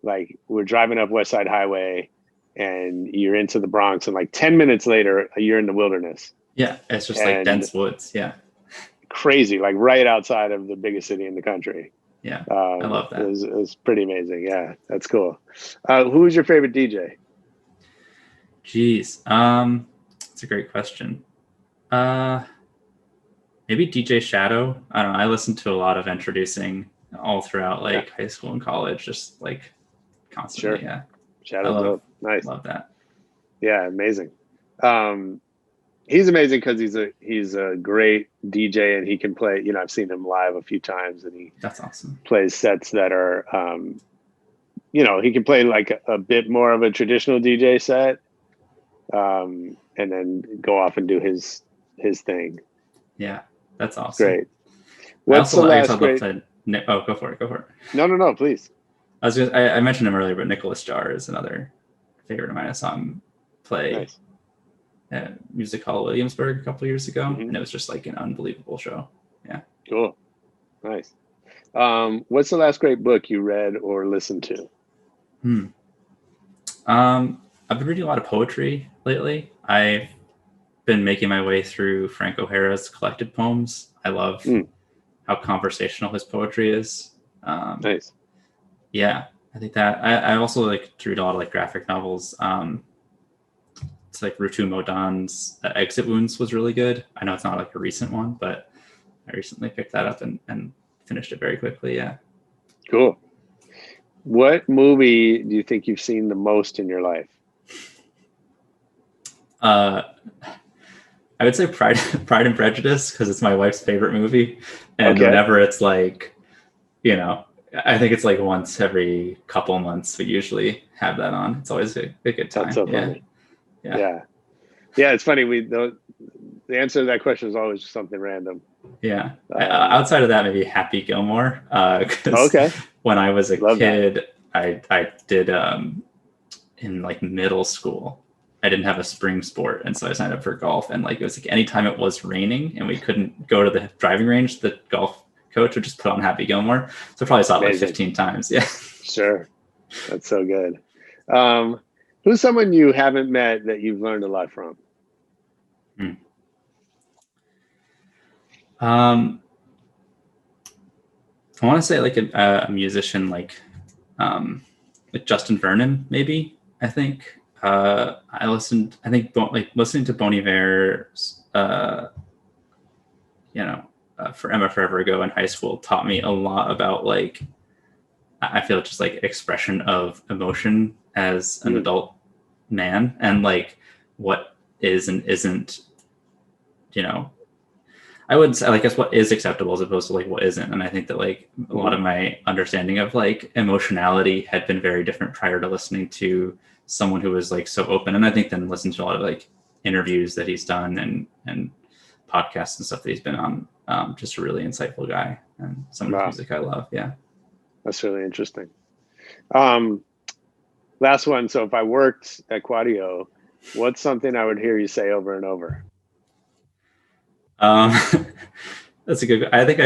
like we're driving up West Side Highway and you're into the Bronx, and like 10 minutes later, you're in the wilderness. Yeah, it's just like dense woods. Yeah. Crazy, like right outside of the biggest city in the country. Yeah, I love that. It was pretty amazing. Yeah, that's cool. Who was your favorite DJ? Jeez, that's a great question. Maybe DJ Shadow. I don't know. I listened to a lot of introducing all throughout like high school and college, just like constantly. Sure. Yeah, Shadow's dope. Nice. Love that. Yeah, amazing. He's amazing because he's a great DJ and he can play. You know, I've seen him live a few times, and that's awesome. Plays sets that are, you know, he can play like a bit more of a traditional DJ set, and then go off and do his thing. Yeah, that's awesome. Great. What's the last great? Oh, go for it. Go for it. No, please. I mentioned him earlier, but Nicholas Jar is another favorite of mine. I saw him play. Nice. At Music Hall Williamsburg a couple years ago, and it was just like an unbelievable show. Yeah. Cool. Nice. What's the last great book you read or listened to? I've been reading a lot of poetry lately. I've been making my way through Frank O'Hara's collected poems. I love how conversational his poetry is. Nice. Yeah, I think that I also like to read a lot of like graphic novels. It's like Rutu Modan's Exit Wounds was really good. I know it's not like a recent one, but I recently picked that up and finished it very quickly. Yeah. Cool. What movie do you think you've seen the most in your life? I would say Pride and Prejudice, because it's my wife's favorite movie. And whenever it's like, you know, I think it's like once every couple months we usually have that on. It's always a good time. That's so funny. Yeah. It's funny. The answer to that question is always something random. Yeah. Outside of that, maybe Happy Gilmore. When I was a kid, I did in like middle school. I didn't have a spring sport, and so I signed up for golf. And like it was like anytime it was raining and we couldn't go to the driving range, the golf coach would just put on Happy Gilmore. So I probably saw it like 15 times. Yeah. Sure. That's so good. Who's someone you haven't met that you've learned a lot from? I want to say like a musician like Justin Vernon, maybe. I think listening to Bon Iver's Forever Ago in high school taught me a lot about like, I feel just like expression of emotion as an adult man, and like what is and isn't, you know, I would say, I guess, what is acceptable as opposed to like what isn't. And I think that like a lot of my understanding of like emotionality had been very different prior to listening to someone who was like so open. And I think then listening to a lot of like interviews that he's done and podcasts and stuff that he's been on, just a really insightful guy and some of the music I love. Yeah. That's really interesting. Last one. So if I worked at Quadio, what's something I would hear you say over and over? That's a good. I think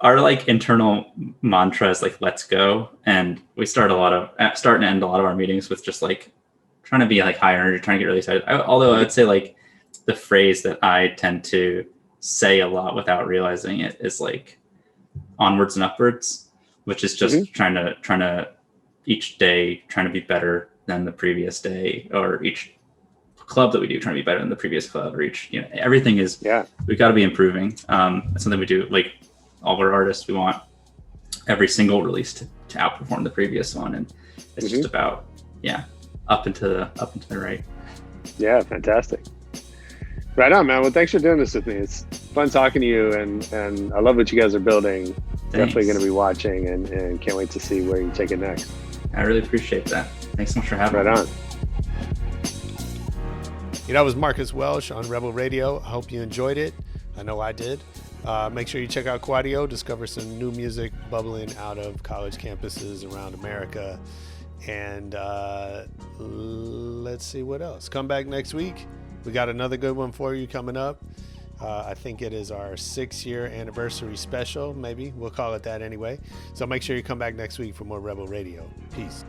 our like internal mantra is like "Let's go," and we start and end a lot of our meetings with just like trying to be like high energy, trying to get really excited. Although I would say like the phrase that I tend to say a lot without realizing it is like "onwards and upwards," which is just trying to each day trying to be better than the previous day, or each club that we do trying to be better than the previous club, or each, you know, everything is, we've got to be improving. It's something we do, like all of our artists, we want every single release to outperform the previous one, and it's just about up and to the right. Yeah, fantastic. Right on, man. Well, thanks for doing this with me. It's fun talking to you, and I love what you guys are building. Thanks. Definitely going to be watching, and can't wait to see where you take it next. I really appreciate that. Thanks so much for having me. Right on. That was Marcus Welch on Rebel Radio. I hope you enjoyed it. I know I did. Make sure you check out Quadio, discover some new music bubbling out of college campuses around America. And let's see what else. Come back next week. We got another good one for you coming up. I think it is our 6-year anniversary special, maybe. We'll call it that anyway. So make sure you come back next week for more Rebel Radio. Peace.